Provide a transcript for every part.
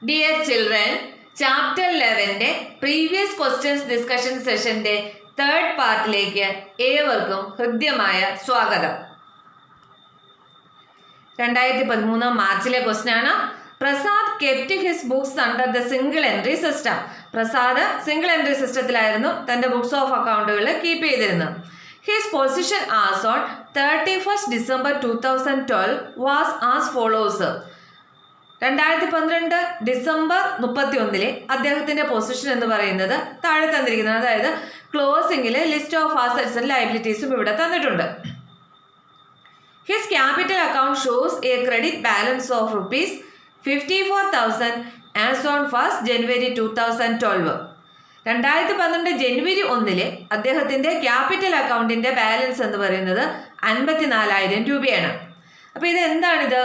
Dear children, chapter 11 previous questions discussion സെഷന്റെ third പാർട്ടിലേക്ക് ഏവർക്കും ഹൃദ്യമായ സ്വാഗതം. 2013 മാർച്ചിലെ ക്വസ്റ്റ്യൻ ആണ്. Prasad kept his books under the single entry system. Prasad single entry സിസ്റ്റത്തിലായിരുന്നു തന്റെ ബുക്സ് ഓഫ് അക്കൗണ്ടുകൾ കീപ്പ് ചെയ്തിരുന്നത്. His position as on 31st December 2012 was as follows. 2012 December 31 അദ്ദേഹത്തിന്റെ പൊസിഷൻ എന്ന് പറയുന്നത് താഴെ തന്നിരിക്കുന്നത്. അതായത് ക്ലോസിംഗിൽ ലിസ്റ്റ് ഓഫ് അസറ്റ്സ് ആൻഡ് ലയബിലിറ്റീസും ഇവിടെ തന്നിട്ടുണ്ട്. His capital account shows a credit balance of ₹54,000 as on 1st January 2012. 2012 ജനുവരി 1 അദ്ദേഹത്തിന്റെ ക്യാപിറ്റൽ അക്കൗണ്ടിന്റെ ബാലൻസ് എന്ന് പറയുന്നത് 54,000 രൂപയാണ്. അപ്പോൾ ഇത് എന്താണിത്?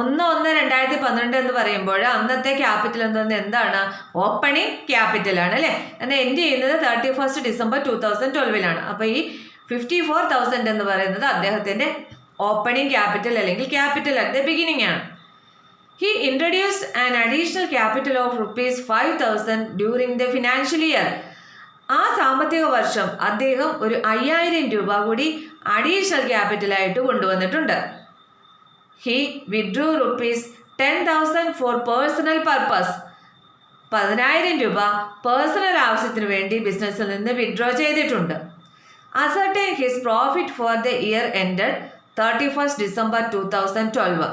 1/1/2012 എന്ന് പറയുമ്പോൾ അന്നത്തെ ക്യാപിറ്റൽ എന്ന് പറയുന്നത് എന്താണ്? ഓപ്പണിംഗ് ക്യാപിറ്റൽ ആണ് അല്ലേ? എന്നാൽ എൻഡ് ചെയ്യുന്നത് 31st December 2012 അപ്പോൾ ഈ 54,000 എന്ന് പറയുന്നത് അദ്ദേഹത്തിന്റെ ഓപ്പണിംഗ് ക്യാപിറ്റൽ അല്ലെങ്കിൽ ക്യാപിറ്റൽ അറ്റ് ദ ബിഗിനിങ് ആണ്. He introduced an additional capital of ₹5,000 during the financial year. ആ സാമ്പത്തിക വർഷം അദ്ദേഹം ഒരു 5,000 രൂപ കൂടി അഡീഷണൽ ക്യാപിറ്റലായിട്ട് കൊണ്ടുവന്നിട്ടുണ്ട്. He withdrew ₹10,000 for personal purpose. 10,000 രൂപ പേഴ്സണൽ ആവശ്യത്തിന് വേണ്ടി ബിസിനസ്സിൽ നിന്ന് വിഡ്രോ ചെയ്തിട്ടുണ്ട്. Ascertain his profit for the year ended 31st December 2012.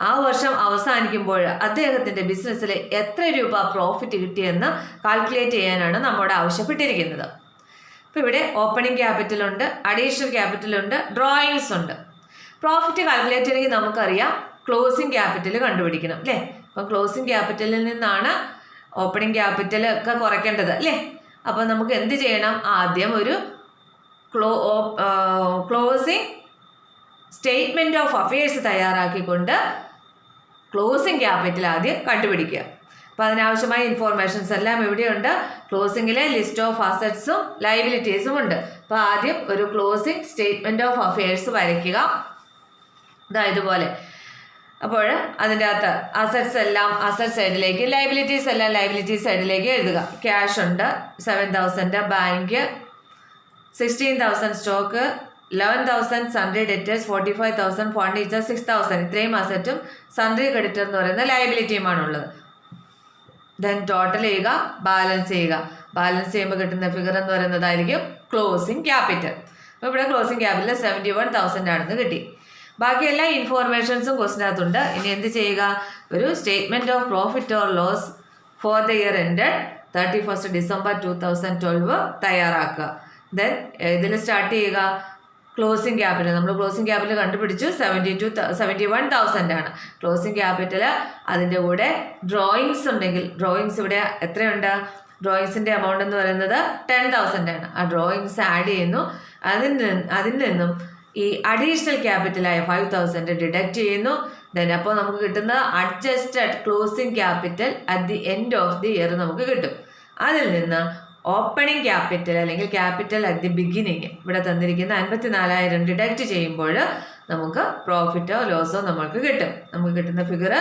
ആ വർഷം അവസാനിക്കുമ്പോൾ അദ്ദേഹത്തിന്റെ ബിസിനസ്സിൽ എത്ര രൂപ പ്രോഫിറ്റ് കിട്ടിയെന്ന് കാൽക്കുലേറ്റ് ചെയ്യാനാണ് നമ്മോട് ആവശ്യപ്പെട്ടിരിക്കുന്നത്. അപ്പോൾ ഇവിടെ ഓപ്പണിംഗ് ക്യാപിറ്റൽ ഉണ്ട്, അഡീഷണൽ ക്യാപിറ്റൽ ഉണ്ട്, ഡ്രോയിങ്സ് ഉണ്ട്. പ്രോഫിറ്റ് കാൽക്കുലേറ്റ് ചെയ്യണമെങ്കിൽ നമുക്കറിയാം ക്ലോസിംഗ് ക്യാപിറ്റൽ കണ്ടുപിടിക്കണം അല്ലേ? അപ്പം ക്ലോസിംഗ് ക്യാപിറ്റലിൽ നിന്നാണ് ഓപ്പണിംഗ് ക്യാപിറ്റൽ ഒക്കെ കുറയ്ക്കേണ്ടത് അല്ലേ? അപ്പോൾ നമുക്ക് എന്ത് ചെയ്യണം? ആദ്യം ഒരു ക്ലോസിംഗ് സ്റ്റേറ്റ്മെന്റ് ഓഫ് അഫയേഴ്സ് തയ്യാറാക്കിക്കൊണ്ട് ക്ലോസിംഗ് ക്യാപിറ്റൽ ആദ്യം കണ്ടുപിടിക്കുക. അപ്പോൾ അതിനാവശ്യമായ ഇൻഫോർമേഷൻസ് എല്ലാം ഇവിടെയുണ്ട്. ക്ലോസിംഗിലെ ലിസ്റ്റ് ഓഫ് അസറ്റ്സും ലയബിലിറ്റീസും ഉണ്ട്. അപ്പോൾ ആദ്യം ഒരു ക്ലോസിംഗ് സ്റ്റേറ്റ്മെന്റ് ഓഫ് അഫയേഴ്സ് വരയ്ക്കുക. ഇതുപോലെ. അപ്പോൾ അതിൻ്റെ അകത്ത് അസറ്റ്സ് എല്ലാം അസറ്റ് സൈഡിലേക്ക്, ലയബിലിറ്റീസ് എല്ലാം ലയബിലിറ്റീസ് സൈഡിലേക്ക് എഴുതുക. ക്യാഷ് ഉണ്ട് 7,000, bank 16,000, stock 11,000, sundry debtors 45,000, furniture 6,000. ഇത്രയും അസറ്റും സൺഡ്രി ക്രെഡിറ്റർ എന്ന് പറയുന്ന ലയബിലിറ്റിയുമാണുള്ളത്. ദെൻ ടോട്ടൽ ചെയ്യുക, ബാലൻസ് ചെയ്യുക. ബാലൻസ് ചെയ്യുമ്പോൾ കിട്ടുന്ന ഫിഗർ എന്ന് പറയുന്നതായിരിക്കും ക്ലോസിംഗ് ക്യാപിറ്റൽ. അപ്പോൾ ഇവിടെ ക്ലോസിംഗ് ക്യാപിറ്റൽ 71,000 ആണെന്ന് കിട്ടി. ബാക്കി എല്ലാ ഇൻഫോർമേഷൻസും ക്വസ്റ്റിനകത്തുണ്ട്. ഇനി എന്ത് ചെയ്യുക? ഒരു statement of profit or loss for the year ended 31st December 2012 തയ്യാറാക്കുക. ദെൻ ഇതിൽ സ്റ്റാർട്ട് ചെയ്യുക ക്ലോസിംഗ് ക്യാപിറ്റൽ. നമ്മൾ ക്ലോസിംഗ് ക്യാപിറ്റൽ കണ്ടുപിടിച്ചു 71,000 ആണ് ക്ലോസിംഗ് ക്യാപിറ്റൽ. അതിൻ്റെ കൂടെ ഡ്രോയിങ്സ് ഉണ്ടെങ്കിൽ ഡ്രോയിങ്സ് ഇവിടെ എത്രയുണ്ട്? ഡ്രോയിങ്സിൻ്റെ എമൗണ്ട് എന്ന് പറയുന്നത് 10,000 ആണ്. ആ ഡ്രോയിങ്സ് ആഡ് ചെയ്യുന്നു. അതിൽ നിന്നും ഈ അഡീഷണൽ ക്യാപിറ്റലായ 5,000 ഡിഡക്റ്റ് ചെയ്യുന്നു. ദെൻ അപ്പോൾ നമുക്ക് കിട്ടുന്നത് adjusted closing capital at the end of the year നമുക്ക് കിട്ടും. അതിൽ നിന്ന് ഓപ്പണിംഗ് ക്യാപിറ്റൽ അല്ലെങ്കിൽ ക്യാപിറ്റൽ അറ്റ് ദി ബിഗിനിങ് ഇവിടെ തന്നിരിക്കുന്ന 54,000 ഡിഡക്റ്റ് ചെയ്യുമ്പോൾ നമുക്ക് പ്രോഫിറ്റോ ലോസോ നമുക്ക് കിട്ടും. നമുക്ക് കിട്ടുന്ന ഫിഗർ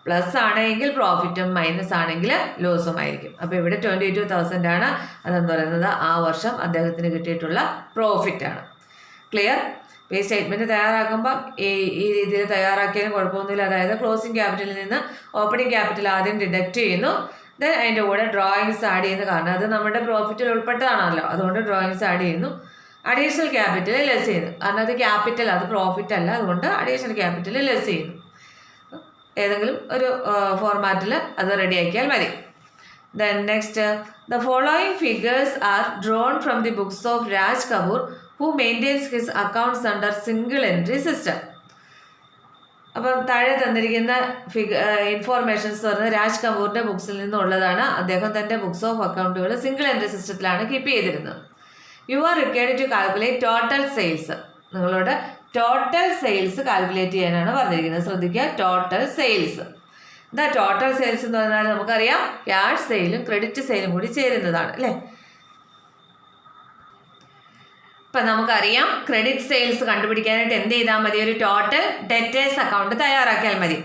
പ്ലസ് ആണെങ്കിൽ പ്രോഫിറ്റും മൈനസ് ആണെങ്കിൽ ലോസും ആയിരിക്കും. അപ്പോൾ ഇവിടെ 22,000 ആണ്. അതെന്ന് പറയുന്നത് ആ വർഷം അദ്ദേഹത്തിന് കിട്ടിയിട്ടുള്ള പ്രോഫിറ്റ് ആണ്. ക്ലിയർ? ഈ സ്റ്റേറ്റ്മെന്റ് തയ്യാറാക്കുമ്പോൾ ഈ രീതിയിൽ തയ്യാറാക്കിയാലും കുഴപ്പമൊന്നുമില്ല. അതായത് ക്ലോസിംഗ് ക്യാപിറ്റലിൽ നിന്ന് ഓപ്പണിംഗ് ക്യാപിറ്റൽ ആദ്യം ഡിഡക്റ്റ് ചെയ്യുന്നു. ദെൻ അതിൻ്റെ കൂടെ ഡ്രോയിങ്സ് ആഡ് ചെയ്യുന്നു. കാരണം അത് നമ്മുടെ പ്രോഫിറ്റിൽ ഉൾപ്പെട്ടതാണല്ലോ, അതുകൊണ്ട് ഡ്രോയിങ്സ് ആഡ് ചെയ്യുന്നു. അഡീഷണൽ ക്യാപിറ്റൽ ലെസ് ചെയ്യുന്നു. കാരണം അത് ക്യാപിറ്റൽ, അത് പ്രോഫിറ്റ് അല്ല, അതുകൊണ്ട് അഡീഷണൽ ക്യാപിറ്റൽ ലെസ് ചെയ്യുന്നു. ഏതെങ്കിലും ഒരു ഫോർമാറ്റിൽ അത് റെഡിയാക്കിയാൽ മതി. Then next, the following figures are drawn from the books of Raj Kapoor who maintains his accounts under single entry system. അപ്പം താഴെ തന്നിരിക്കുന്ന ഇൻഫോർമേഷൻസ് പറഞ്ഞത് രാജ് കപൂറിന്റെ ബുക്സിൽ നിന്നുള്ളതാണ്. അദ്ദേഹം തന്റെ ബുക്സ് ഓഫ് അക്കൗണ്ടുകൾ സിംഗിൾ എൻട്രി സിസ്റ്റത്തിലാണ് കീപ്പ് ചെയ്തിരുന്നത്. You are required to calculate total sales. നിങ്ങളോട് ടോട്ടൽ സെയിൽസ് കാൽക്കുലേറ്റ് ചെയ്യാനാണ് പറഞ്ഞിരിക്കുന്നത്. ശ്രദ്ധിക്കുക, ടോട്ടൽ സെയിൽസ്. എന്താ ടോട്ടൽ സെയിൽസ് എന്ന് പറഞ്ഞാൽ നമുക്കറിയാം ക്യാഷ് സെയിലും ക്രെഡിറ്റ് സെയിലും കൂടി ചേരുന്നതാണ് അല്ലേ? ഇപ്പം നമുക്കറിയാം ക്രെഡിറ്റ് സെയിൽസ് കണ്ടുപിടിക്കാനായിട്ട് എന്ത് ചെയ്താൽ മതി? ഒരു ടോട്ടൽ ഡെറ്റേഴ്സ് അക്കൗണ്ട് തയ്യാറാക്കിയാൽ മതി.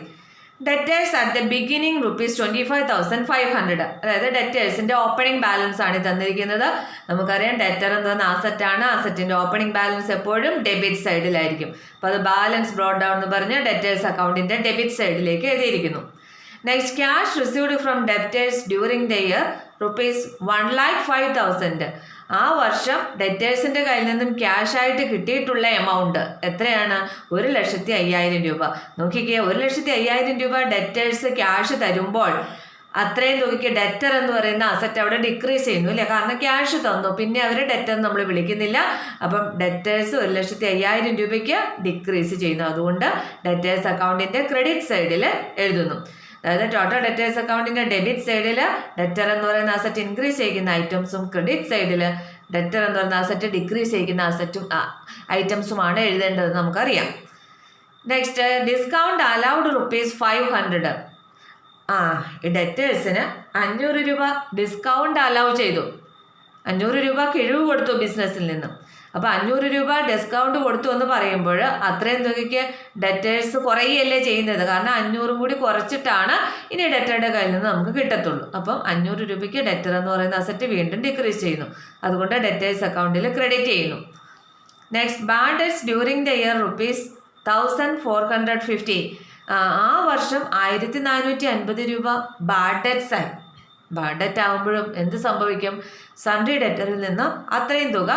Debtors at the beginning ₹25,500. അതായത് ഡെറ്റേഴ്സിന്റെ ഓപ്പണിംഗ് ബാലൻസ് ആണ് തന്നിരിക്കുന്നത്. നമുക്കറിയാം ഡെറ്റർ എന്ന് പറഞ്ഞ അസറ്റ് ആണ്. അസറ്റിന്റെ ഓപ്പണിംഗ് ബാലൻസ് എപ്പോഴും ഡെബിറ്റ് സൈഡിലായിരിക്കും. അപ്പോൾ അത് ബാലൻസ് ബ്രോട്ട് ഡൗൺ എന്ന് പറഞ്ഞ് ഡെറ്റേഴ്സ് അക്കൗണ്ടിന്റെ ഡെബിറ്റ് സൈഡിലേക്ക് എഴുതിയിരിക്കുന്നു. Next, cash received from debtors during the year ₹1,05,000. ആ വർഷം ഡെറ്റേഴ്സിന്റെ കയ്യിൽ നിന്നും ക്യാഷ് ആയിട്ട് കിട്ടിയിട്ടുള്ള എമൗണ്ട് എത്രയാണ്? ₹1,05,000. നോക്കിക്കേ, ₹1,05,000 ഡെറ്റേഴ്സ് ക്യാഷ് തരുമ്പോൾ അത്രയും തുകയ്ക്ക് ഡെറ്റർ എന്ന് പറയുന്ന അസറ്റ് അവിടെ ഡിക്രീസ് ചെയ്യുന്നു അല്ലേ? കാരണം ക്യാഷ് തന്നു, പിന്നെ അവർ ഡെറ്റർ നമ്മൾ വിളിക്കുന്നില്ല. അപ്പം ഡെറ്റേഴ്സ് ₹1,05,000 ഡിക്രീസ് ചെയ്യുന്നു. അതുകൊണ്ട് ഡെറ്റേഴ്സ് അക്കൗണ്ടിന്റെ ക്രെഡിറ്റ് സൈഡിൽ എഴുതുന്നു. അതായത് ടോട്ടൽ ഡെറ്റേഴ്സ് അക്കൗണ്ടിന്റെ ഡെബിറ്റ് സൈഡിൽ ഡെറ്റർ എന്ന് പറയുന്ന അസറ്റ് ഇൻക്രീസ് ചെയ്യുന്ന ഐറ്റംസും ക്രെഡിറ്റ് സൈഡിൽ ഡെറ്റർ എന്ന് പറയുന്ന അസറ്റ് ഡിക്രീസ് ചെയ്യുന്ന ഐറ്റംസുമാണ് എഴുതേണ്ടത് നമുക്കറിയാം. Next, discount allowed ₹500. ഈ ഡെറ്റേഴ്സിന് ₹500 ഡിസ്കൗണ്ട് അലൗ ചെയ്തു. ₹500 കിഴിവ് കൊടുത്തു ബിസിനസ്സിൽ നിന്നും. അപ്പോൾ ₹500 ഡിസ്കൗണ്ട് കൊടുത്തു എന്ന് പറയുമ്പോൾ അത്രയും തുകയ്ക്ക് ഡെറ്റേഴ്സ് കുറയല്ലേ ചെയ്യുന്നത്. കാരണം 500 കൂടി കുറച്ചിട്ടാണ് ഇനി ഡെറ്ററുടെ കയ്യിൽ നിന്ന് നമുക്ക് കിട്ടത്തുള്ളൂ. അപ്പം ₹500 ഡെറ്റർ എന്ന് പറയുന്ന അസറ്റ് വീണ്ടും ഡിക്രീസ് ചെയ്യുന്നു. അതുകൊണ്ട് ഡെറ്റേഴ്സ് അക്കൗണ്ടിൽ ക്രെഡിറ്റ് ചെയ്യുന്നു. Next, bad debts during the year ₹1,450. ആ വർഷം ₹1,450 ബാഡ് ഡെറ്റ്സ് ആയി. ബാഡ് ഡെറ്റ് ആകുമ്പോഴും എന്ത് സംഭവിക്കും? സൺഡ്രി ഡെറ്ററിൽ നിന്ന് അത്രയും തുക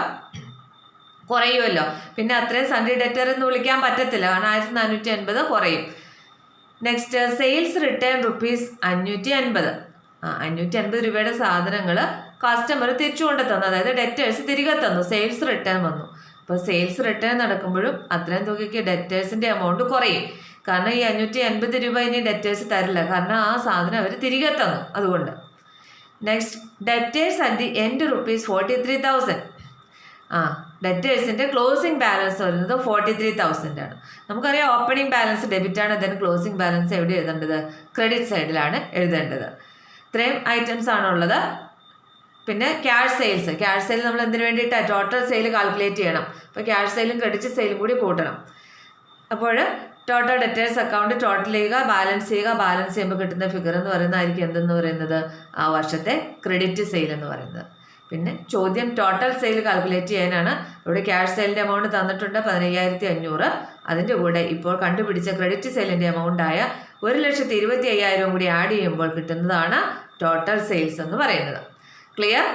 കുറയുമല്ലോ. പിന്നെ അത്രയും സൺഡ്രി ഡെറ്റർ എന്ന് വിളിക്കാൻ പറ്റത്തില്ല, കാരണം 1,450 കുറയും. Next, sales return ₹550. ₹550 സാധനങ്ങൾ കസ്റ്റമർ തിരിച്ചു കൊണ്ട് തന്നു. അതായത് ഡെറ്റേഴ്സ് തിരികെ തന്നു, സെയിൽസ് റിട്ടേൺ വന്നു. അപ്പോൾ സെയിൽസ് റിട്ടേൺ നടക്കുമ്പോഴും അത്രയും തുകയ്ക്ക് ഡെറ്റേഴ്സിൻ്റെ എമൗണ്ട് കുറയും. കാരണം ഈ ₹550 ഇനി ഡെറ്റേഴ്സ് തരില്ല, കാരണം ആ സാധനം അവർ തിരികെ തന്നു. അതുകൊണ്ട് next, debtors at the end ₹43,000. ഡെറ്റേഴ്സിൻ്റെ ക്ലോസിംഗ് ബാലൻസ് വരുന്നത് 43,000 ആണ്. നമുക്കറിയാം ഓപ്പണിംഗ് ബാലൻസ് ഡെബിറ്റ് ആണ്. ദെൻ ക്ലോസിംഗ് ബാലൻസ് എവിടെ എഴുതേണ്ടത്? ക്രെഡിറ്റ് സൈഡിലാണ് എഴുതേണ്ടത്. ഇത്രയും ഐറ്റംസ് ആണുള്ളത്. പിന്നെ ക്യാഷ് സെയിൽ നമ്മൾ എന്തിനു വേണ്ടിയിട്ടാണ്? ടോട്ടൽ സെയിൽ കാൽക്കുലേറ്റ് ചെയ്യണം. അപ്പോൾ ക്യാഷ് സെയിലും ക്രെഡിറ്റ് സെയിലും കൂടി കൂട്ടണം. അപ്പോൾ ടോട്ടൽ ഡെറ്റേഴ്സ് അക്കൗണ്ട് ടോട്ടൽ ചെയ്യുക, ബാലൻസ് ചെയ്യുമ്പോൾ കിട്ടുന്ന ഫിഗർ എന്ന് പറയുന്നതായിരിക്കും എന്തെന്ന് പറയുന്നത്? ആ വർഷത്തെ ക്രെഡിറ്റ് സെയിൽ എന്ന് പറയുന്നത്. പിന്നെ ചോദ്യം ടോട്ടൽ സെയിൽ കാൽക്കുലേറ്റ് ചെയ്യാനാണ്. ഇവിടെ ക്യാഷ് സെയിലിൻ്റെ എമൗണ്ട് തന്നിട്ടുണ്ട് 15,500. അതിൻ്റെ കൂടെ ഇപ്പോൾ കണ്ടുപിടിച്ച ക്രെഡിറ്റ് സെയിലിൻ്റെ എമൗണ്ടായ 1,25,000 കൂടി ആഡ് ചെയ്യുമ്പോൾ കിട്ടുന്നതാണ് ടോട്ടൽ സെയിൽസ് എന്ന് പറയുന്നത്. Clear?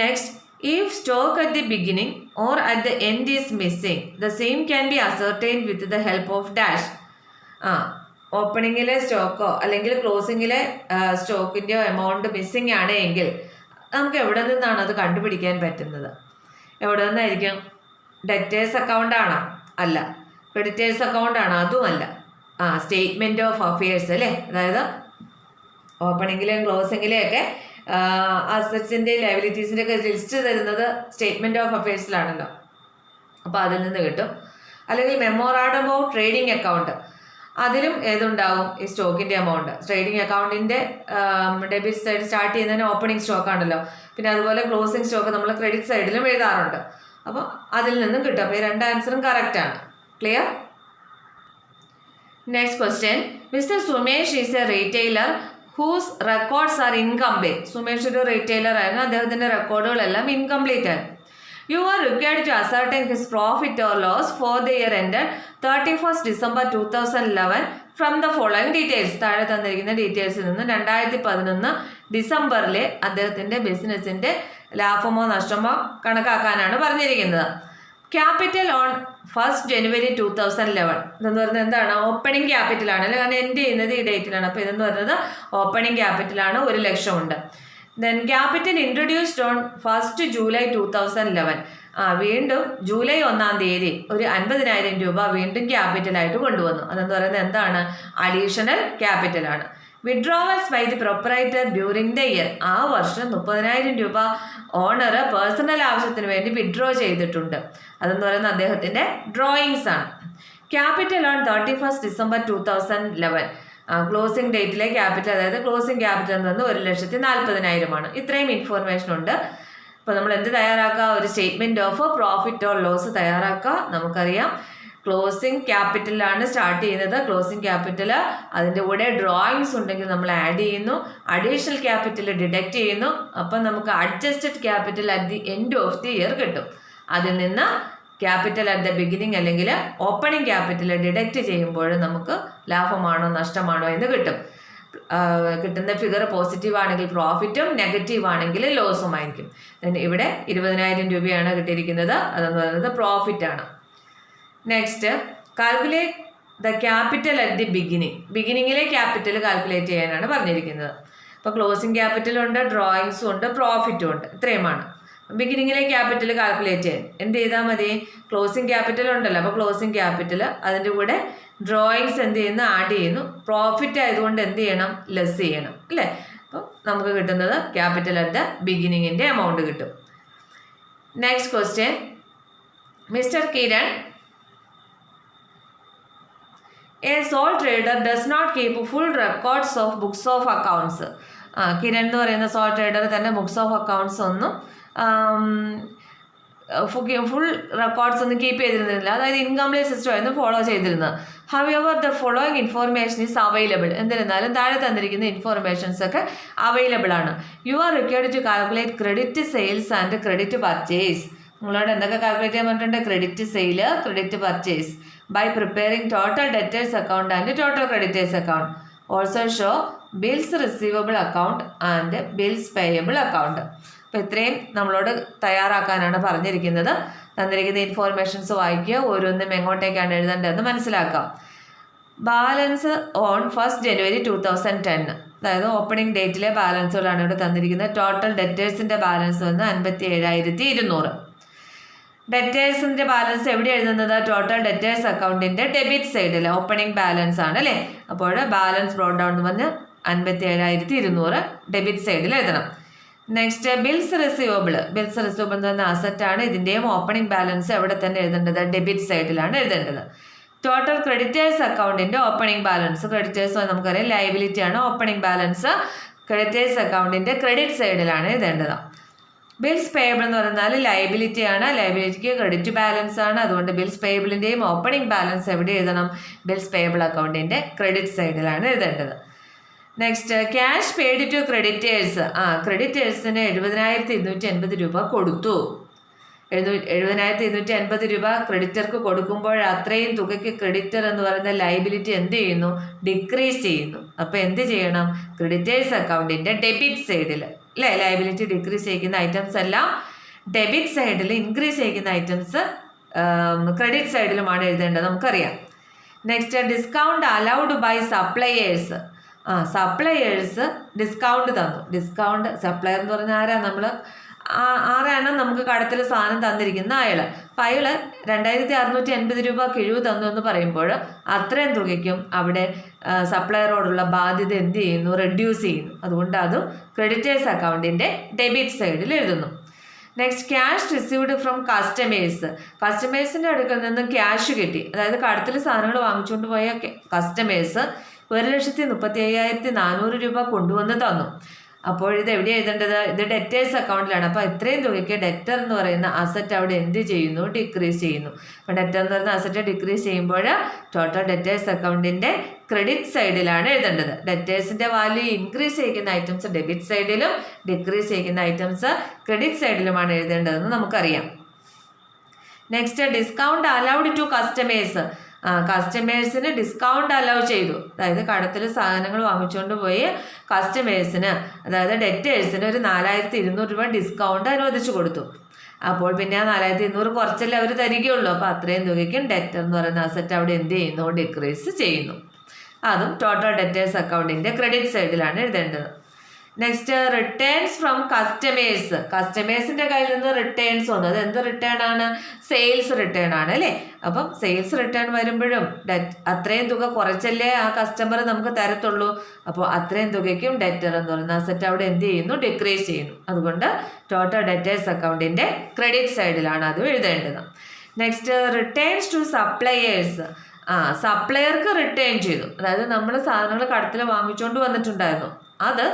Next, if stock at the beginning or at the end is missing, the same can be ascertained with the help of dash. ഓപ്പണിങ്ങിലെ സ്റ്റോക്കോ അല്ലെങ്കിൽ ക്ലോസിങ്ങിലെ സ്റ്റോക്കിൻ്റെയോ എമൗണ്ട് മിസ്സിംഗ് ആണ് എങ്കിൽ നമുക്ക് എവിടെ നിന്നാണ് അത് കണ്ടുപിടിക്കാൻ പറ്റുന്നത്? എവിടെ നിന്നായിരിക്കും? ഡെറ്റേഴ്സ് അക്കൗണ്ട് ആണോ? അല്ല. ക്രെഡിറ്റേഴ്സ് അക്കൗണ്ട് ആണോ? അതുമല്ല. സ്റ്റേറ്റ്മെൻറ്റ് ഓഫ് അഫയേഴ്സ് അല്ലേ? അതായത് ഓപ്പണിങ്ങിലെയും ക്ലോസിങ്ങിലെയൊക്കെ അസറ്റ്സിൻ്റെ ലയബിലിറ്റീസിൻ്റെ ഒക്കെ ലിസ്റ്റ് തരുന്നത് സ്റ്റേറ്റ്മെൻറ്റ് ഓഫ് അഫയേഴ്സിലാണല്ലോ. അപ്പോൾ അതിൽ നിന്ന് കിട്ടും. അല്ലെങ്കിൽ മെമ്മോറാണ്ടം ഓഫ് ട്രേഡിംഗ് അക്കൗണ്ട്, അതിലും ഏതുണ്ടാവും? ഈ സ്റ്റോക്കിൻ്റെ എമൗണ്ട്. ട്രേഡിംഗ് അക്കൗണ്ടിൻ്റെ ഡെബിറ്റ് സൈഡ് സ്റ്റാർട്ട് ചെയ്യുന്നതിന് ഓപ്പണിംഗ് സ്റ്റോക്ക് ആണല്ലോ. പിന്നെ അതുപോലെ ക്ലോസിംഗ് സ്റ്റോക്ക് നമ്മൾ ക്രെഡിറ്റ് സൈഡിലും എഴുതാറുണ്ട്. അപ്പോൾ അതിൽ നിന്നും കിട്ടും. അപ്പോൾ ഈ രണ്ട് ആൻസറും കറക്റ്റാണ്. Clear? Next question, mister Sumesh is a retailer whose records are incomplete. Sumesh ഒരു റീറ്റെയിലർ ആയിരുന്നു, അദ്ദേഹത്തിൻ്റെ റെക്കോർഡുകളെല്ലാം ഇൻകംപ്ലീറ്റ് ആയിരുന്നു. You are required to ascertain his profit or loss for the year ended 31st December 2011 from the following details. താഴെ തന്നിരിക്കുന്ന ഡീറ്റെയിൽസിൽ നിന്ന് 2011 ഡിസംബറിലെ അദ്ദേഹത്തിൻ്റെ ബിസിനസ്സിൻ്റെ ലാഭമോ നഷ്ടമോ കണക്കാക്കാനാണ് പറഞ്ഞിരിക്കുന്നത്. Capital on 1st January 2011. ഇതെന്ന് പറയുന്നത് എന്താണ്? ഓപ്പണിംഗ് ക്യാപിറ്റലാണ് അല്ലേ? കാരണം എൻഡ് ചെയ്യുന്നത് ഈ ഡേറ്റിലാണ്. അപ്പോൾ ഇതെന്ന് പറയുന്നത് ഓപ്പണിംഗ് ക്യാപിറ്റലാണ്, 1,00,000 ഉണ്ട്. Then capital introduced on 1st July 2011. വീണ്ടും ജൂലൈ 1-ാം തീയതി ഒരു 50,000 രൂപ വീണ്ടും ക്യാപിറ്റലായിട്ട് കൊണ്ടുവന്നു. അതെന്ന് പറയുന്നത് എന്താണ്? അഡീഷണൽ ക്യാപിറ്റലാണ്. Withdrawals by the proprietor during the year. ആ വർഷം 30,000 രൂപ ഓണർ പേഴ്സണൽ ആവശ്യത്തിന് വേണ്ടി വിഡ്രോ ചെയ്തിട്ടുണ്ട്. അതെന്ന് പറയുന്നത് അദ്ദേഹത്തിൻ്റെ ഡ്രോയിങ്സ് ആണ്. Capital on 31st December 2011. Closing ഡേറ്റിലെ ക്യാപിറ്റൽ, അതായത് ക്ലോസിംഗ് ക്യാപിറ്റൽ എന്ന് പറയുന്നത് 1,40,000 ആണ്. ഇത്രയും ഇൻഫോർമേഷൻ ഉണ്ട്. അപ്പോൾ നമ്മൾ എന്ത് തയ്യാറാക്കുക? ഒരു statement of profit or loss തയ്യാറാക്കുക. നമുക്കറിയാം ക്ലോസിംഗ് ക്യാപിറ്റലാണ് സ്റ്റാർട്ട് ചെയ്യുന്നത്. ക്ലോസിംഗ് ക്യാപിറ്റൽ അതിൻ്റെ കൂടെ ഡ്രോയിങ്സ് ഉണ്ടെങ്കിൽ നമ്മൾ ആഡ് ചെയ്യുന്നു, അഡീഷണൽ ക്യാപിറ്റൽ ഡിഡക്റ്റ് ചെയ്യുന്നു. അപ്പം നമുക്ക് adjusted capital at the end of the year കിട്ടും. അതിൽ നിന്ന് ക്യാപിറ്റൽ അറ്റ് ദ ബിഗിനിങ് അല്ലെങ്കിൽ ഓപ്പണിംഗ് ക്യാപിറ്റൽ ഡിഡക്റ്റ് ചെയ്യുമ്പോൾ നമുക്ക് ലാഭമാണോ നഷ്ടമാണോ എന്ന് കിട്ടും. കിട്ടുന്ന ഫിഗർ പോസിറ്റീവ് ആണെങ്കിൽ പ്രോഫിറ്റും നെഗറ്റീവ് ആണെങ്കിൽ ലോസും ആയിരിക്കും. ഇവിടെ 20,000 രൂപയാണ് കിട്ടിയിരിക്കുന്നത്. അതെന്ന് പറയുന്നത് പ്രോഫിറ്റ് ആണ്. Next, calculate the capital at the ബിഗിനിങ്ങിലെ ക്യാപിറ്റൽ കാൽക്കുലേറ്റ് ചെയ്യാനാണ് പറഞ്ഞിരിക്കുന്നത്. അപ്പോൾ ക്ലോസിംഗ് ക്യാപിറ്റലും ഉണ്ട്, ഡ്രോയിങ്സും ഉണ്ട്, പ്രോഫിറ്റും ഉണ്ട്. ഇത്രയുമാണ്. ബിഗിനിങ്ങിലെ ക്യാപിറ്റൽ കാൽക്കുലേറ്റ് ചെയ്യാൻ എന്ത് ചെയ്താൽ മതി? ക്ലോസിംഗ് ക്യാപിറ്റൽ ഉണ്ടല്ലോ, അപ്പോൾ ക്ലോസിംഗ് ക്യാപിറ്റൽ അതിൻ്റെ കൂടെ ഡ്രോയിങ്സ് എന്ത് ചെയ്യുന്നു? ആഡ് ചെയ്യുന്നു. പ്രോഫിറ്റ് ആയതുകൊണ്ട് എന്ത് ചെയ്യണം? ലെസ് ചെയ്യണം അല്ലേ? അപ്പം നമുക്ക് കിട്ടുന്നത് ക്യാപിറ്റൽ അറ്റ് ദ ബിഗിനിങ്ങിൻ്റെ എമൗണ്ട് കിട്ടും. Next question, mister Kiran, a sole trader does not keep full records of books of accounts. Kiran എന്ന് പറയുന്ന സോൾ ട്രേഡർ തന്നെ ബുക്സ് ഓഫ് അക്കൗണ്ട്സ് ഒന്നും ഫുൾ റെക്കോർഡ്സ് ഒന്നും കീപ്പ് ചെയ്തിരുന്നില്ല. അതായത് ഇൻകംപ്ലീറ്റ് സിസ്റ്റം ആയിരുന്നു ഫോളോ ചെയ്തിരുന്നത്. However the following information is available. എന്നിരുന്നാലും താഴെ തന്നിരിക്കുന്ന ഇൻഫോർമേഷൻസ് ഒക്കെ അവൈലബിൾ ആണ്. You are required to calculate credit sales and credit purchase. നിങ്ങളോട് എന്തൊക്കെ കാൽക്കുലേറ്റ് ചെയ്യാൻ പറഞ്ഞിട്ടുണ്ട്? Credit sale, credit purchase by preparing total debtors account and total creditors account. Also show bills receivable account and bills payable account. അപ്പോൾ ഇത്രയും നമ്മളോട് തയ്യാറാക്കാനാണ് പറഞ്ഞിരിക്കുന്നത്. തന്നിരിക്കുന്ന informations വായിക്കുക, ഓരോന്നും എങ്ങോട്ടേക്കാണ് എഴുതേണ്ടതെന്ന് മനസ്സിലാക്കാം. ബാലൻസ് ഓൺ 1st January 2010, അതായത് ഓപ്പണിംഗ് ഡേറ്റിലെ ബാലൻസുകളാണ് ഇവിടെ തന്നിരിക്കുന്നത്. ടോട്ടൽ ഡെറ്റേഴ്സിൻ്റെ ബാലൻസ് വന്ന് 57,200. ഡെറ്റേഴ്സിൻ്റെ ബാലൻസ് എവിടെ എഴുതുന്നത്? ടോട്ടൽ ഡെറ്റേഴ്സ് അക്കൗണ്ടിൻ്റെ ഡെബിറ്റ് സൈഡിൽ ഓപ്പണിംഗ് ബാലൻസ് ആണ് അല്ലേ? അപ്പോൾ ബാലൻസ് ബ്രോട്ട് ഡൗൺ എന്ന് പറഞ്ഞ് 57,200 ഡെബിറ്റ് സൈഡിൽ എഴുതണം. Next, bills receivable. Bills receivable എന്ന് പറഞ്ഞ അസറ്റാണ്. ഇതിൻ്റെയും ഓപ്പണിംഗ് ബാലൻസ് എവിടെ തന്നെ എഴുതേണ്ടത്? ഡെബിറ്റ് സൈഡിലാണ് എഴുതേണ്ടത്. ടോട്ടൽ ക്രെഡിറ്റേഴ്സ് അക്കൗണ്ടിൻ്റെ ഓപ്പണിംഗ് ബാലൻസ്. ക്രെഡിറ്റേഴ്സ് നമുക്കറിയാം ലയബിലിറ്റി ആണ്. ഓപ്പണിംഗ് ബാലൻസ് ക്രെഡിറ്റേഴ്സ് അക്കൗണ്ടിൻ്റെ ക്രെഡിറ്റ് സൈഡിലാണ് എഴുതേണ്ടത്. ബിൽസ് പേയബിൾ എന്ന് പറഞ്ഞാൽ ലയബിലിറ്റി ആണ്. ലയബിലിറ്റിക്ക് ക്രെഡിറ്റ് ബാലൻസ് ആണ്. അതുകൊണ്ട് ബിൽസ് പേയബിളിൻ്റെയും ഓപ്പണിംഗ് ബാലൻസ് എവിടെ എഴുതണം? ബിൽസ് പേയബിൾ അക്കൗണ്ടിൻ്റെ ക്രെഡിറ്റ് സൈഡിലാണ് എഴുതേണ്ടത്. Next, cash paid to creditors. ക്രെഡിറ്റേഴ്സിന് 70,280 രൂപ കൊടുത്തു. 70,280 രൂപ ക്രെഡിറ്റർക്ക് കൊടുക്കുമ്പോൾ അത്രയും തുകയ്ക്ക് ക്രെഡിറ്റർ എന്ന് പറയുന്ന ലയബിലിറ്റി എന്ത് ചെയ്യുന്നു? ഡിക്രീസ് ചെയ്യുന്നു. അപ്പോൾ എന്ത് ചെയ്യണം? ക്രെഡിറ്റേഴ്സ് അക്കൗണ്ടിൻ്റെ ഡെബിറ്റ് സൈഡിൽ അല്ലേ ലയബിലിറ്റി ഡിക്രീസ് ചെയ്യുന്ന ഐറ്റംസ് എല്ലാം ഡെബിറ്റ് സൈഡിൽ, ഇൻക്രീസ് ചെയ്യുന്ന ഐറ്റംസ് ക്രെഡിറ്റ് സൈഡിലുമാണ് എഴുതേണ്ടത്, നമുക്കറിയാം. Next, discount allowed by suppliers. Suppliers discount തന്നു. ഡിസ്കൗണ്ട് സപ്ലയർ എന്ന് പറഞ്ഞാൽ ആരാ? നമ്മൾ ആരാണ് നമുക്ക് കടത്തിൽ സാധനം തന്നിരിക്കുന്ന അയാൾ. അപ്പം അയാൾ 2,680 രൂപ കിഴിവ് തന്നു എന്ന് പറയുമ്പോൾ അത്രയും തുകയ്ക്കും അവിടെ സപ്ലയറോടുള്ള ബാധ്യത എന്ത് ചെയ്യുന്നു? റെഡ്യൂസ് ചെയ്യുന്നു. അതുകൊണ്ട് അതും ക്രെഡിറ്റേഴ്സ് അക്കൗണ്ടിൻ്റെ ഡെബിറ്റ് സൈഡിൽ എഴുതുന്നു. Next, cash received from customers. കസ്റ്റമേഴ്സിൻ്റെ അടുക്കൽ നിന്നും ക്യാഷ് കിട്ടി. അതായത് കടത്തിൽ സാധനങ്ങൾ വാങ്ങിച്ചുകൊണ്ട് പോയ കസ്റ്റമേഴ്സ് 1,35,400 രൂപ കൊണ്ടുവന്ന് തന്നു. അപ്പോൾ ഇത് എവിടെ എഴുതേണ്ടത്? ഇത് ഡെറ്റേഴ്സ് അക്കൗണ്ടിലാണ്. അപ്പോൾ ഇത്രയും തുകയ്ക്ക് ഡെറ്റർ എന്ന് പറയുന്ന അസറ്റ് അവിടെ എന്ത് ചെയ്യുന്നു? ഡിക്രീസ് ചെയ്യുന്നു. അപ്പോൾ ഡെറ്റർ എന്ന് പറയുന്ന അസറ്റ് ഡിക്രീസ് ചെയ്യുമ്പോൾ ടോട്ടൽ ഡെറ്റേഴ്സ് അക്കൗണ്ടിൻ്റെ ക്രെഡിറ്റ് സൈഡിലാണ് എഴുതേണ്ടത്. ഡെറ്റേഴ്സിൻ്റെ വാല്യൂ ഇൻക്രീസ് ചെയ്യുന്ന ഐറ്റംസ് ഡെബിറ്റ് സൈഡിലും ഡിക്രീസ് ചെയ്യുന്ന ഐറ്റംസ് ക്രെഡിറ്റ് സൈഡിലുമാണ് എഴുതേണ്ടതെന്ന് നമുക്കറിയാം. Next, discount allowed to customers. കസ്റ്റമേഴ്സിന് ഡിസ്കൗണ്ട് അലൗ ചെയ്തു. അതായത് കടത്തിൽ സാധനങ്ങൾ വാങ്ങിച്ചുകൊണ്ട് പോയി കസ്റ്റമേഴ്സിന്, അതായത് ഡെറ്റേഴ്സിന് ഒരു 4,200 രൂപ ഡിസ്കൗണ്ട് അനുവദിച്ചു കൊടുത്തു. അപ്പോൾ പിന്നെ ആ 4,200 കുറച്ചല്ലേ അവർ തരികയുള്ളൂ. അപ്പോൾ അത്രയും തുകയ്ക്കും ഡെറ്റർ എന്ന് പറയുന്ന അസറ്റ് അവിടെ എന്ത് ചെയ്യുന്നു? ഡിക്രീസ് ചെയ്യുന്നു. അതും ടോട്ടൽ ഡെറ്റേഴ്സ് അക്കൗണ്ടിൻ്റെ ക്രെഡിറ്റ് സൈഡിലാണ് എഴുതേണ്ടത്. Next, returns from customers. കസ്റ്റമേഴ്സിൻ്റെ കയ്യിൽ നിന്ന് റിട്ടേൺസ് വന്നു. അത് എന്ത് റിട്ടേൺ ആണ്? സെയിൽസ് റിട്ടേൺ ആണ് അല്ലേ? അപ്പം സെയിൽസ് റിട്ടേൺ വരുമ്പോഴും അത്രയും തുക കുറച്ചല്ലേ ആ കസ്റ്റമർ നമുക്ക് തരത്തുള്ളൂ. അപ്പോൾ അത്രയും തുകയ്ക്കും ഡെറ്റർ എന്ന് പറയുന്ന അസറ്റ് അവിടെ എന്ത് ചെയ്യുന്നു? ഡിക്രീസ് ചെയ്യുന്നു. അതുകൊണ്ട് ടോട്ടൽ ഡെറ്റേഴ്സ് അക്കൗണ്ടിൻ്റെ ക്രെഡിറ്റ് സൈഡിലാണ് അത് എഴുതേണ്ടത്. Next, returns to suppliers. സപ്ലയർക്ക് റിട്ടേൺ ചെയ്തു. അതായത് നമ്മൾ സാധനങ്ങൾ കടത്തിൽ വാങ്ങിച്ചുകൊണ്ട് വന്നിട്ടുണ്ടായിരുന്നു. അത്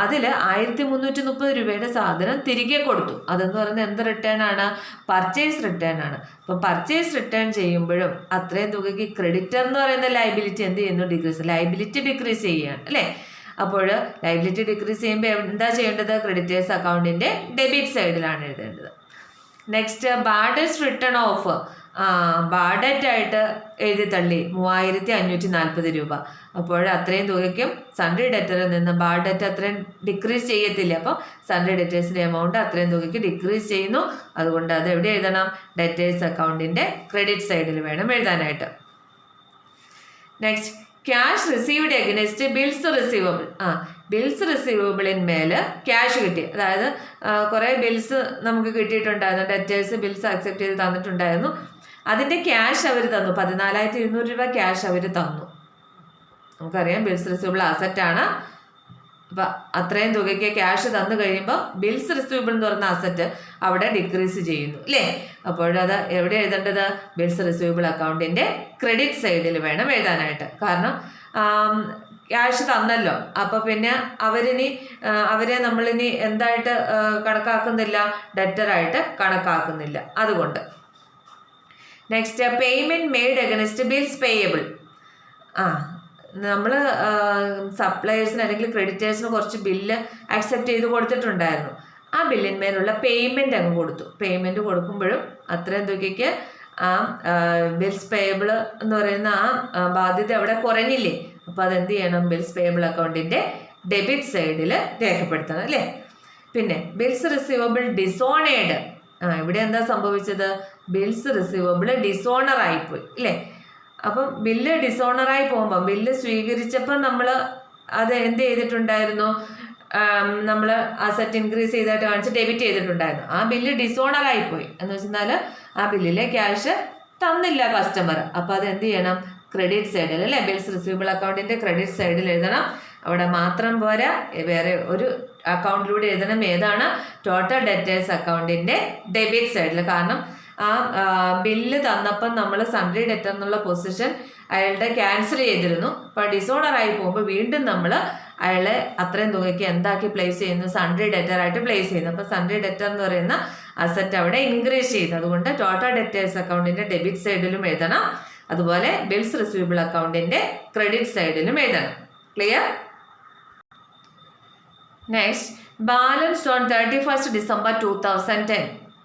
അതിൽ 1330 രൂപയുടെ സാധനം തിരികെ കൊടുത്തു. അതെന്ന് പറയുന്നത് എന്ത് റിട്ടേൺ ആണ്? പർച്ചേസ് റിട്ടേൺ ആണ്. അപ്പം പർച്ചേസ് റിട്ടേൺ ചെയ്യുമ്പോഴും അത്രയും തുകയ്ക്ക് ക്രെഡിറ്റർ എന്ന് പറയുന്ന ലൈബിലിറ്റി എന്ത് ചെയ്യുന്നു? ലൈബിലിറ്റി ഡിക്രീസ് ചെയ്യുകയാണ് അല്ലേ? അപ്പോൾ ലൈബിലിറ്റി ഡിക്രീസ് ചെയ്യുമ്പോൾ എന്താ ചെയ്യേണ്ടത്? ക്രെഡിറ്റേഴ്സ് അക്കൗണ്ടിൻ്റെ ഡെബിറ്റ് സൈഡിലാണ് എഴുതേണ്ടത്. നെക്സ്റ്റ് ബാഡസ്റ്റ് റിട്ടേൺ ഓഫ് ബാഡറ്റായിട്ട് എഴുതി തള്ളി 3540 രൂപ. അപ്പോൾ അത്രയും തുകയ്ക്കും സൺഡ്രി ഡെറ്ററിൽ നിന്ന് ബാഡ് ഡെറ്റ് അത്രയും ഡിക്രീസ് ചെയ്യത്തില്ല. അപ്പോൾ സൺഡ്രി ഡെറ്റേഴ്സിൻ്റെ എമൗണ്ട് അത്രയും തുകയ്ക്ക് ഡിക്രീസ് ചെയ്യുന്നു. അതുകൊണ്ട് അത് എവിടെ എഴുതണം? ഡെറ്റേഴ്സ് അക്കൗണ്ടിൻ്റെ ക്രെഡിറ്റ് സൈഡിൽ വേണം എഴുതാനായിട്ട്. Next cash received against bills receivable. Bills റിസീവബിളിന്മേൽ ക്യാഷ് കിട്ടി. അതായത് കുറേ ബിൽസ് നമുക്ക് കിട്ടിയിട്ടുണ്ടായിരുന്നു. ഡെറ്റേഴ്സ് ബിൽസ് അക്സെപ്റ്റ് ചെയ്ത് തന്നിട്ടുണ്ടായിരുന്നു. അതിൻ്റെ ക്യാഷ് അവർ തന്നു. 14,200 രൂപ ക്യാഷ് അവർ തന്നു. നമുക്കറിയാം ബിൽസ് റിസീവബിൾ അസറ്റാണ്. അപ്പം അത്രയും തുകയ്ക്ക് ക്യാഷ് തന്നു കഴിയുമ്പോൾ ബിൽസ് റിസീവബിൾ എന്ന് പറയുന്ന അസറ്റ് അവിടെ ഡിക്രീസ് ചെയ്യുന്നു അല്ലേ? അപ്പോഴത് എവിടെ എഴുതേണ്ടത്? ബിൽസ് റിസീവബിൾ അക്കൗണ്ടിൻ്റെ ക്രെഡിറ്റ് സൈഡിൽ വേണം എഴുതാനായിട്ട്. കാരണം ക്യാഷ് തന്നല്ലോ. അപ്പോൾ പിന്നെ അവരെ നമ്മളിനി എന്തായിട്ട് കണക്കാക്കുന്നില്ല? ഡെറ്ററായിട്ട് കണക്കാക്കുന്നില്ല. അതുകൊണ്ട് next payment made against bills payable. നമ്മൾ സപ്ലയേഴ്സിന് അല്ലെങ്കിൽ ക്രെഡിറ്റേഴ്സിന് കുറച്ച് ബില്ല് അക്സെപ്റ്റ് ചെയ്ത് കൊടുത്തിട്ടുണ്ടായിരുന്നു. ആ ബില്ലിന്മേലുള്ള പേയ്മെൻറ്റ് അങ്ങ് കൊടുത്തു. പേയ്മെൻറ്റ് കൊടുക്കുമ്പോഴും അത്രയും തുകയ്ക്ക് ബിൽസ് പേയബിൾ എന്ന് പറയുന്ന ബാധ്യത അവിടെ കുറഞ്ഞില്ലേ? അപ്പോൾ അതെന്ത് ചെയ്യണം? ബിൽസ് പേയബിൾ അക്കൗണ്ടിൻ്റെ ഡെബിറ്റ് സൈഡിൽ രേഖപ്പെടുത്തണം അല്ലേ? പിന്നെ ബിൽസ് റിസീവബിൾ ഡിസോണേഡ്. ഇവിടെ എന്താ സംഭവിച്ചത്? ബിൽസ് റിസീവബിൾ ഡിസോണർ ആയിപ്പോയി അല്ലേ? അപ്പം ബില്ല് ഡിസോണറായി പോകുമ്പം ബില്ല് സ്വീകരിച്ചപ്പം നമ്മൾ അത് എന്ത് ചെയ്തിട്ടുണ്ടായിരുന്നു? നമ്മൾ അസറ്റ് ഇൻക്രീസ് ചെയ്തായിട്ട് കാണിച്ച് ഡെബിറ്റ് ചെയ്തിട്ടുണ്ടായിരുന്നു. ആ ബില്ല് ഡിസോണറായിപ്പോയി എന്ന് വെച്ചാൽ ആ ബില്ലിലെ ക്യാഷ് തന്നില്ല കസ്റ്റമർ. അപ്പോൾ അത് എന്ത് ചെയ്യണം? ക്രെഡിറ്റ് സൈഡിൽ അല്ലേ? ബിൽസ് റിസീവബിൾ അക്കൗണ്ടിൻ്റെ ക്രെഡിറ്റ് സൈഡിൽ എഴുതണം. അവിടെ മാത്രം പോരാ, വേറെ ഒരു അക്കൗണ്ടിലൂടെ എഴുതണം. ഏതാണ്? ടോട്ടൽ ഡെറ്റേഴ്സ് അക്കൗണ്ടിൻ്റെ ഡെബിറ്റ് സൈഡിൽ. കാരണം ആ ബില്ല് തന്നപ്പം നമ്മൾ സൺഡ്രി ഡെറ്റർ എന്നുള്ള പൊസിഷൻ അയാളുടെ ക്യാൻസൽ ചെയ്തിരുന്നു. അപ്പോൾ ഡിസോണറായി പോകുമ്പോൾ വീണ്ടും നമ്മൾ അയാളെ അത്രയും തുകയ്ക്ക് എന്താക്കി പ്ലേസ് ചെയ്യുന്നു? സൺഡ്രി ഡെറ്ററായിട്ട് പ്ലേസ് ചെയ്യുന്നു. അപ്പോൾ സൺഡ്രി ഡെറ്റർ എന്ന് പറയുന്ന അസറ്റ് അവിടെ ഇൻക്രീസ് ചെയ്തു. അതുകൊണ്ട് ടോട്ടൽ ഡെറ്റേഴ്സ് അക്കൗണ്ടിൻ്റെ ഡെബിറ്റ് സൈഡിലും എഴുതണം. അതുപോലെ ബിൽസ് റിസീവബിൾ അക്കൗണ്ടിൻ്റെ ക്രെഡിറ്റ് സൈഡിലും എഴുതണം. Clear? Next balance on 31 December 2010.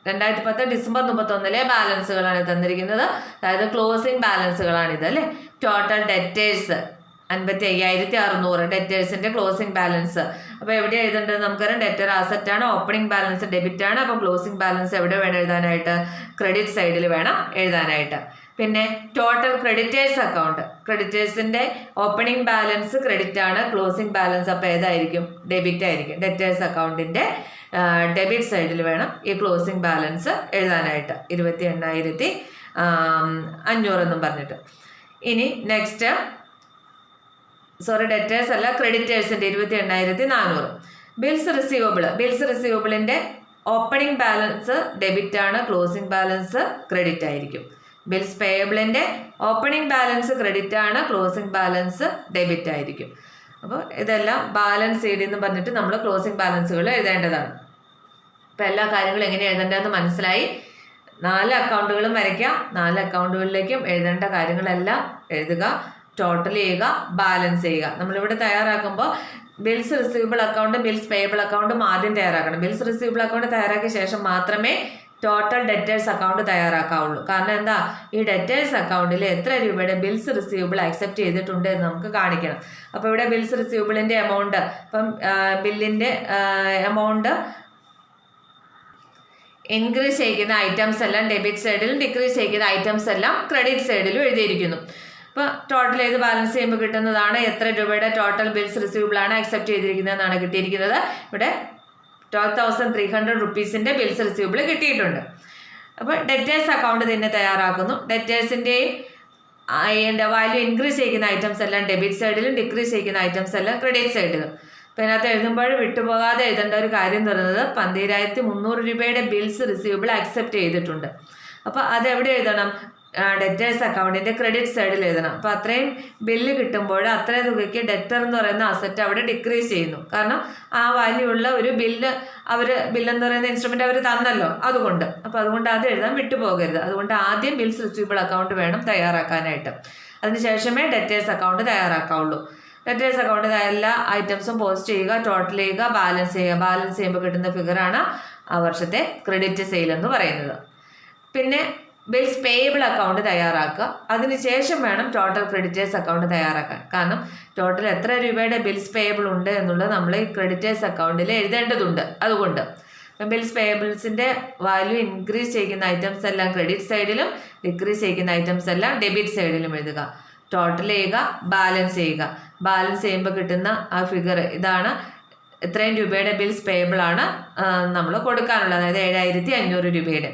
2010 December 31 ബാലൻസുകളാണ് തന്നിരിക്കുന്നത്. അതായത് ക്ലോസിംഗ് ബാലൻസുകളാണിത് അല്ലേ? ടോട്ടൽ ഡെറ്റേഴ്സ് 55,600 ഡെറ്റേഴ്സിൻ്റെ ക്ലോസിംഗ് ബാലൻസ്. അപ്പോൾ എവിടെ എഴുതേണ്ടത്? നമുക്കറിയാം ഡെറ്റർ അസറ്റാണ്, ഓപ്പണിംഗ് ബാലൻസ് ഡെബിറ്റ് ആണ്. അപ്പോൾ ക്ലോസിംഗ് ബാലൻസ് എവിടെ വേണം എഴുതാനായിട്ട്? ക്രെഡിറ്റ് സൈഡിൽ വേണം എഴുതാനായിട്ട്. പിന്നെ ടോട്ടൽ ക്രെഡിറ്റേഴ്സ് അക്കൗണ്ട്. ക്രെഡിറ്റേഴ്സിൻ്റെ ഓപ്പണിംഗ് ബാലൻസ് ക്രെഡിറ്റ് ആണ്, ക്ലോസിംഗ് ബാലൻസ് അപ്പോൾ ഏതായിരിക്കും? ഡെബിറ്റ് ആയിരിക്കും. ഡെറ്റേഴ്സ് അക്കൗണ്ടിൻ്റെ ഡെബിറ്റ് സൈഡിൽ വേണം ഈ ക്ലോസിംഗ് ബാലൻസ് എഴുതാനായിട്ട്. 28,500 എന്നും പറഞ്ഞിട്ട്. ഇനി നെക്സ്റ്റ് ഡെറ്റേഴ്സ് അല്ല, ക്രെഡിറ്റേഴ്സിൻ്റെ 28,400. ബിൽസ് റിസീവബിളിൻ്റെ ഓപ്പണിംഗ് ബാലൻസ് ഡെബിറ്റ് ആണ്, ക്ലോസിംഗ് ബാലൻസ് ക്രെഡിറ്റ് ആയിരിക്കും. ബിൽസ് പേയബിളിൻ്റെ ഓപ്പണിംഗ് ബാലൻസ് ക്രെഡിറ്റ് ആണ്, ക്ലോസിംഗ് ബാലൻസ് ഡെബിറ്റ് ആയിരിക്കും. അപ്പോൾ ഇതെല്ലാം ബാലൻസ് ഷീറ്റ് എന്ന് പറഞ്ഞിട്ട് നമ്മൾ ക്ലോസിംഗ് ബാലൻസുകൾ എഴുതേണ്ടതാണ്. അപ്പോൾ എല്ലാ കാര്യങ്ങളും എങ്ങനെ എഴുതേണ്ടതെന്ന് മനസ്സിലായി. 4 അക്കൗണ്ടുകളും വരയ്ക്കാം. 4 അക്കൗണ്ടുകളിലേക്കും എഴുതേണ്ട കാര്യങ്ങളെല്ലാം എഴുതുക, ടോട്ടൽ ചെയ്യുക, ബാലൻസ് ചെയ്യുക. നമ്മളിവിടെ തയ്യാറാക്കുമ്പോൾ bills receivable account, bills payable അക്കൗണ്ടും ആദ്യം തയ്യാറാക്കണം. ബിൽസ് റിസീവബിൾ അക്കൗണ്ട് തയ്യാറാക്കിയ ശേഷം മാത്രമേ ടോട്ടൽ ഡെറ്റേഴ്സ് അക്കൗണ്ട് തയ്യാറാക്കാവുള്ളൂ. കാരണം എന്താ? ഈ ഡെറ്റേഴ്സ് അക്കൗണ്ടിൽ എത്ര രൂപയുടെ ബിൽസ് റിസീവബിൾ അക്സെപ്റ്റ് ചെയ്തിട്ടുണ്ട് എന്ന് നമുക്ക് കാണിക്കണം. അപ്പോൾ ഇവിടെ ബിൽസ് റിസീവബിളിൻ്റെ എമൗണ്ട്, ഇപ്പം ബില്ലിൻ്റെ എമൗണ്ട് ഇൻക്രീസ് ചെയ്യുന്ന ഐറ്റംസ് എല്ലാം ഡെബിറ്റ് സൈഡിലും ഡിക്രീസ് ചെയ്യുന്ന ഐറ്റംസ് എല്ലാം ക്രെഡിറ്റ് സൈഡിലും എഴുതിയിരിക്കുന്നു. അപ്പോൾ ടോട്ടൽ ചെയ്ത് ബാലൻസ് ചെയ്യുമ്പോൾ കിട്ടുന്നതാണ് എത്ര രൂപയുടെ ടോട്ടൽ ബിൽസ് റിസീവബിൾ ആണ് അക്സെപ്റ്റ് ചെയ്തിരിക്കുന്നതെന്നാണ് കിട്ടിയിരിക്കുന്നത്. ഇവിടെ 12,300 റുപ്പീസിൻ്റെ ബിൽസ് റിസീവബിൾ കിട്ടിയിട്ടുണ്ട്. അപ്പോൾ ഡെറ്റേഴ്സ് അക്കൗണ്ട് തന്നെ തയ്യാറാക്കുന്നു. ഡെറ്റേഴ്സിൻ്റെയും വാല്യൂ ഇൻക്രീസ് ചെയ്യുന്ന ഐറ്റംസ് എല്ലാം ഡെബിറ്റ് സൈഡിലും ഡിക്രീസ് ചെയ്യുന്ന ഐറ്റംസ് എല്ലാം ക്രെഡിറ്റ് സൈഡിലും. അപ്പോൾ ഇതിനകത്ത് എഴുതുമ്പോൾ വിട്ടുപോകാതെ എഴുതേണ്ട ഒരു കാര്യം എന്ന് പറയുന്നത് 12,300 രൂപയുടെ ബിൽസ് റിസീവബിൾ അക്സെപ്റ്റ് ചെയ്തിട്ടുണ്ട്. അപ്പോൾ അതെവിടെ എഴുതണം? ഡെറ്റേഴ്സ് അക്കൗണ്ടിൻ്റെ ക്രെഡിറ്റ് സൈഡിൽ എഴുതണം. അപ്പോൾ അത്രയും ബില്ല് കിട്ടുമ്പോൾ അത്രയും തുകയ്ക്ക് ഡെറ്റർ എന്ന് പറയുന്ന അസറ്റ് അവിടെ ഡിക്രീസ് ചെയ്യുന്നു. കാരണം ആ വാല്യൂ ഉള്ള ഒരു ബില്ലെന്ന് പറയുന്ന ഇൻസ്ട്രുമെൻ്റ് അവർ തന്നല്ലോ, അതുകൊണ്ട്. അപ്പോൾ അതുകൊണ്ട് അത് എഴുതാൻ വിട്ടുപോകരുത്. അതുകൊണ്ട് ആദ്യം ബിൽസ് റിസീവബിൾ അക്കൗണ്ട് വേണം തയ്യാറാക്കാനായിട്ട്. അതിനുശേഷമേ ഡെറ്റേഴ്സ് അക്കൗണ്ട് തയ്യാറാക്കാവുള്ളൂ. ഡെറ്റേഴ്സ് അക്കൗണ്ട് എല്ലാ ഐറ്റംസും പോസ്റ്റ് ചെയ്യുക, ടോട്ടൽ ചെയ്യുക, ബാലൻസ് ചെയ്യുക. ബാലൻസ് ചെയ്യുമ്പോൾ കിട്ടുന്ന ഫിഗറാണ് ആ വർഷത്തെ ക്രെഡിറ്റ് സെയിൽ എന്ന് പറയുന്നത്. പിന്നെ ബിൽസ് പേയബിൾ അക്കൗണ്ട് തയ്യാറാക്കുക. അതിനുശേഷം വേണം ടോട്ടൽ ക്രെഡിറ്റേഴ്സ് അക്കൗണ്ട് തയ്യാറാക്കാൻ. കാരണം ടോട്ടൽ എത്ര രൂപയുടെ ബിൽസ് പേയബിൾ ഉണ്ട് എന്നുള്ളത് നമ്മൾ ഈ ക്രെഡിറ്റേഴ്സ് അക്കൗണ്ടിൽ എഴുതേണ്ടതുണ്ട്. അതുകൊണ്ട് ബിൽസ് പേയബിൾസിൻ്റെ വാല്യൂ ഇൻക്രീസ് ചെയ്യുന്ന ഐറ്റംസ് എല്ലാം ക്രെഡിറ്റ് സൈഡിലും ഡിക്രീസ് ചെയ്യുന്ന ഐറ്റംസ് എല്ലാം ഡെബിറ്റ് സൈഡിലും എഴുതുക. ടോട്ടൽ ചെയ്യുക, ബാലൻസ് ചെയ്യുക. ബാലൻസ് ചെയ്യുമ്പോൾ കിട്ടുന്ന ആ ഫിഗർ ഇതാണ്. എത്രയും രൂപയുടെ ബിൽസ് പേയബിൾ ആണ് നമ്മൾ കൊടുക്കാനുള്ളത്, അതായത് 7500 രൂപയുടെ.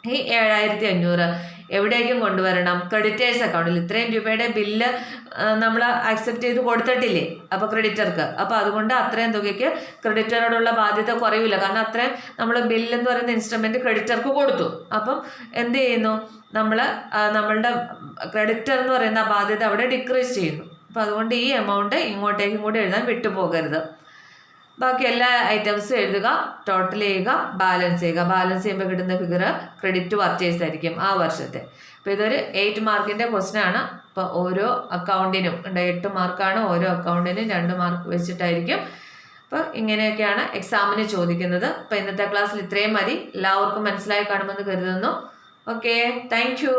ഈ 7500 എവിടേക്കും കൊണ്ടുവരണം? ക്രെഡിറ്റേഴ്സ് അക്കൗണ്ടിൽ. ഇത്രയും രൂപയുടെ ബില്ല് നമ്മൾ ആക്സെപ്റ്റ് ചെയ്ത് കൊടുത്തിട്ടില്ലേ അപ്പോൾ ക്രെഡിറ്റർക്ക്. അപ്പോൾ അതുകൊണ്ട് അത്രയും തുകയ്ക്ക് ക്രെഡിറ്ററോടുള്ള ബാധ്യത കുറയില്ല. കാരണം അത്രയും നമ്മൾ ബില്ലെന്ന് പറയുന്ന ഇൻസ്ട്രുമെൻറ്റ് ക്രെഡിറ്റർക്ക് കൊടുത്തു. അപ്പം എന്ത് ചെയ്യുന്നു? നമ്മളുടെ ക്രെഡിറ്റർ എന്ന് പറയുന്ന ആ ബാധ്യത അവിടെ ഡിക്രീസ് ചെയ്യുന്നു. അപ്പോൾ അതുകൊണ്ട് ഈ എമൗണ്ട് ഇങ്ങോട്ടേക്കും കൂടി എഴുതാൻ വിട്ടുപോകരുത്. ബാക്കി എല്ലാ ഐറ്റംസും എഴുതുക, ടോട്ടൽ ചെയ്യുക, ബാലൻസ് ചെയ്യുക. ബാലൻസ് ചെയ്യുമ്പോൾ കിട്ടുന്ന ഫിഗർ ക്രെഡിറ്റ് പർച്ചേസ് ആയിരിക്കും ആ വർഷത്തെ. അപ്പോൾ ഇതൊരു 8 മാർക്കിൻ്റെ ക്വസ്റ്റ്യൻ ആണ്. അപ്പോൾ ഓരോ അക്കൗണ്ടിനും 8 മാർക്കാണ്. ഓരോ അക്കൗണ്ടിനും 2 മാർക്ക് വെച്ചിട്ടായിരിക്കും. അപ്പോൾ ഇങ്ങനെയൊക്കെയാണ് എക്സാമിന് ചോദിക്കുന്നത്. അപ്പോൾ ഇന്നത്തെ ക്ലാസ്സിൽ ഇത്രയും മതി. എല്ലാവർക്കും മനസ്സിലായി കാണുമെന്ന് കരുതുന്നു. Okay, thank you.